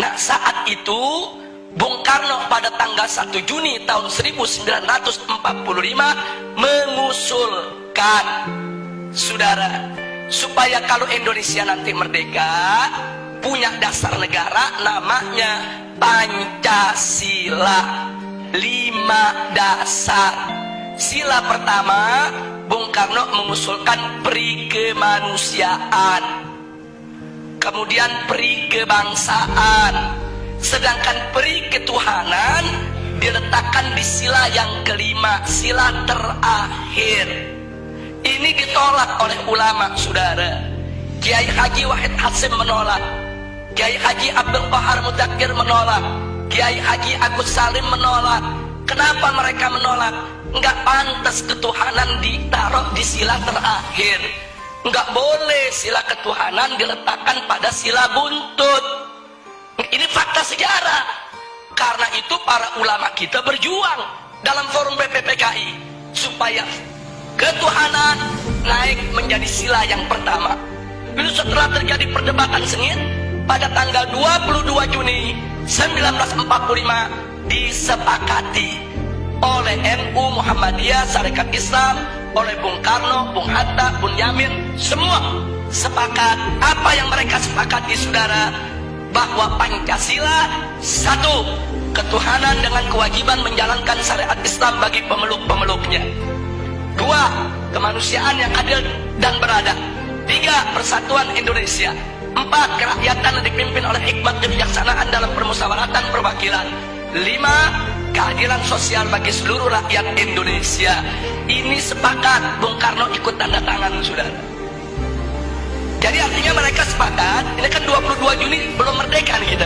Nah, saat itu Bung Karno pada tanggal 1 Juni tahun 1945 mengusulkan, saudara, supaya kalau Indonesia nanti merdeka punya dasar negara namanya Pancasila. 5 dasar. Sila pertama, Bung Karno mengusulkan peri kemanusiaan, kemudian peri kebangsaan, sedangkan peri ketuhanan diletakkan di sila yang kelima, sila terakhir. Ini ditolak oleh ulama, saudara. Kiai Haji Wahid Hasyim menolak, Kiai Haji Abdul Qahar Mudakir menolak, Kiai Haji Agus Salim menolak. Kenapa mereka menolak? Enggak pantas ketuhanan ditaruh di sila terakhir. Enggak boleh sila ketuhanan diletakkan pada sila buntut. Ini fakta sejarah. Karena itu para ulama kita berjuang dalam forum BPPKI supaya ketuhanan naik menjadi sila yang pertama. Lalu setelah terjadi perdebatan sengit, pada tanggal 22 Juni 1945 disepakati oleh NU, Muhammadiyah, Sarekat Islam, oleh Bung Karno, Bung Hatta, Bung Yamin, semua sepakat. Apa yang mereka sepakati, saudara? Bahwa Pancasila, satu, ketuhanan dengan kewajiban menjalankan syariat Islam bagi pemeluk-pemeluknya. Dua, kemanusiaan yang adil dan beradab. Tiga, persatuan Indonesia. Empat, kerakyatan yang dipimpin oleh hikmat kebijaksanaan dalam permusyawaratan perwakilan. Lima, keadilan sosial bagi seluruh rakyat Indonesia. Ini sepakat, Bung Karno ikut tanda tangan, saudara. Jadi artinya mereka sepakat. Ini kan 22 Juni belum merdeka nih kita.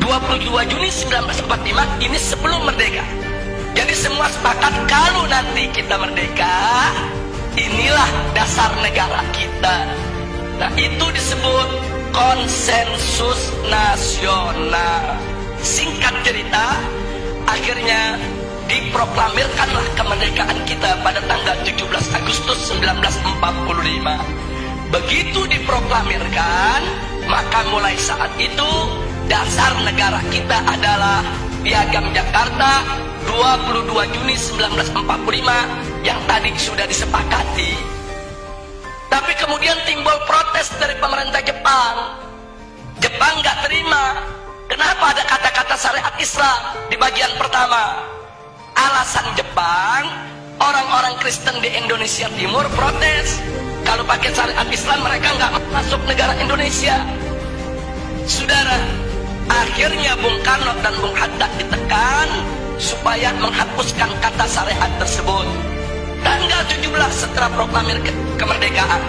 22 Juni 1945 ini sebelum merdeka. Jadi semua sepakat kalau nanti kita merdeka, inilah dasar negara kita. Nah, itu disebut konsensus nasional. Singkat cerita, akhirnya diproklamirkanlah kemerdekaan kita pada tanggal 17 Agustus 1945. Begitu diproklamirkan, maka mulai saat itu dasar negara kita adalah Piagam Jakarta 22 Juni 1945 yang tadi sudah disepakati. Tapi kemudian timbul protes dari pemerintah Jepang. Jepang nggak terima. Kenapa ada kata-kata syariat Islam di bagian pertama? Alasan Jepang, orang-orang Kristen di Indonesia Timur protes. Kalau pakai syariat Islam mereka nggak masuk negara Indonesia. Saudara, akhirnya Bung Karno dan Bung Hatta ditekan supaya menghapuskan kata syariat tersebut. Tanggal 17 setelah proklamir kemerdekaan.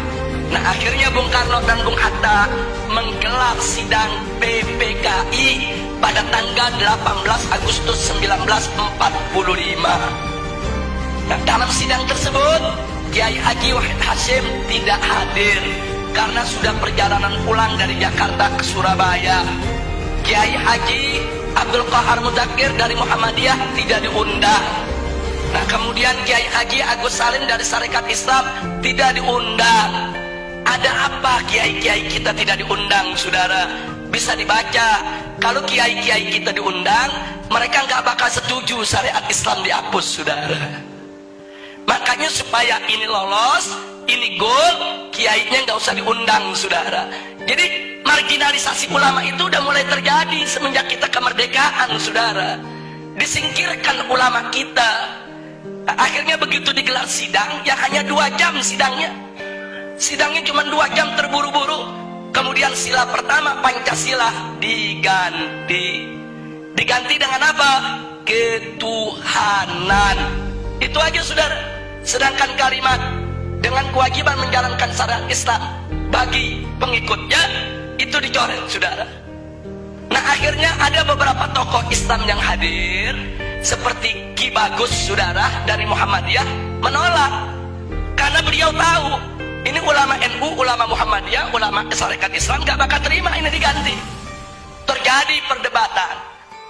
Nah, akhirnya Bung Karno dan Bung Hatta menggelar sidang PPKI pada tanggal 18 Agustus 1945. Nah, dalam sidang tersebut Kiai Haji Wahid Hasyim tidak hadir karena sudah perjalanan pulang dari Jakarta ke Surabaya. Kiai Haji Abdul Qahar Mudakir dari Muhammadiyah tidak diundang. Nah, kemudian Kiai Haji Agus Salim dari Sarekat Islam tidak diundang. Ada apa kiai-kiai kita tidak diundang, saudara? Bisa dibaca. Kalau kiai-kiai kita diundang, mereka nggak bakal setuju syariat Islam dihapus, saudara. Makanya supaya ini lolos, ini goal, kiainya nggak usah diundang, saudara. Jadi marginalisasi ulama itu udah mulai terjadi semenjak kita kemerdekaan, saudara. Disingkirkan ulama kita. Nah, akhirnya begitu digelar sidang, yang hanya 2 jam sidangnya. Sidangnya cuma 2 jam terburu-buru. Kemudian sila pertama Pancasila diganti. Diganti dengan apa? Ketuhanan. Itu aja, saudara. Sedangkan kalimat dengan kewajiban menjalankan syariat Islam bagi pengikutnya itu dicoret, saudara. Nah, akhirnya ada beberapa tokoh Islam yang hadir seperti Ki Bagus, saudara, dari Muhammadiyah menolak karena beliau tahu ini ulama NU, ulama Muhammadiyah, ulama Sarekat Islam gak bakal terima ini diganti. Terjadi perdebatan.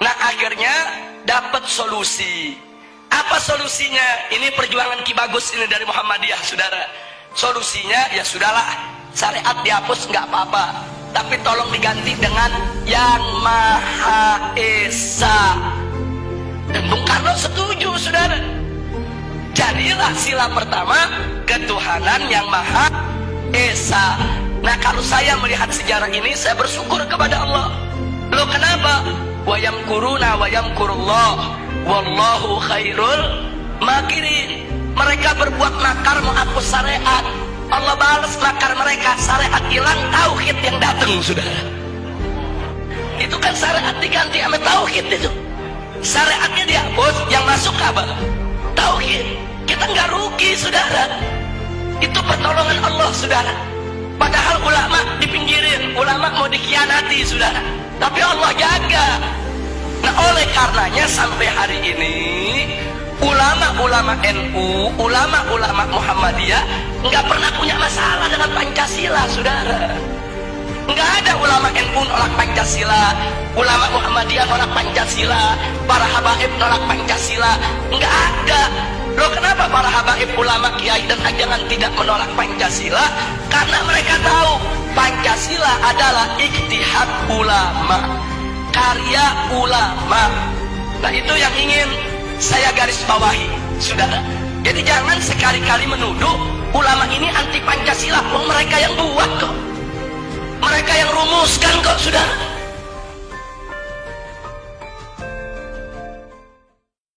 Nah, akhirnya dapat solusi. Apa solusinya? Ini perjuangan Ki Bagus ini dari Muhammadiyah, saudara. Solusinya ya sudahlah, syariat dihapus nggak apa-apa. tapi tolong diganti dengan Yang Maha Esa. Dan Bung Karno setuju, saudara. Jadilah sila pertama ketuhanan Yang Maha Esa. Nah, kalau saya melihat sejarah ini, saya bersyukur kepada Allah. Loh, kenapa? Wa yamkuruna wa yamkurullah wallahu khairul makirin. Mereka berbuat makar menghapus syariat, Allah balas makar mereka. Syariat hilang, tauhid yang datang, saudara. Itu kan syariat diganti sama tauhid itu. Syariatnya dihapus, yang masuk apa? Tauhid. Kita nggak rugi, saudara. Itu pertolongan Allah, saudara. Padahal ulama dipinggirin, ulama mau dikhianati, saudara. Tapi Allah jaga. Nah, oleh karenanya sampai hari ini ulama-ulama NU, ulama-ulama Muhammadiyah nggak pernah punya masalah dengan Pancasila, saudara. Nggak ada ulama NU nolak Pancasila, ulama Muhammadiyah nolak Pancasila, para habaib nolak Pancasila. Nggak ada. Loh, kenapa para habaib, ulama, kiai dan ajangan tidak menolak Pancasila? Karena mereka tahu Pancasila adalah ijtihad ulama, karya ulama. Nah, itu yang ingin saya garis bawahi, saudara. Jadi jangan sekali-kali menuduh ulama ini anti Pancasila. Oh, mereka yang buat kok, mereka yang rumuskan kok, saudara.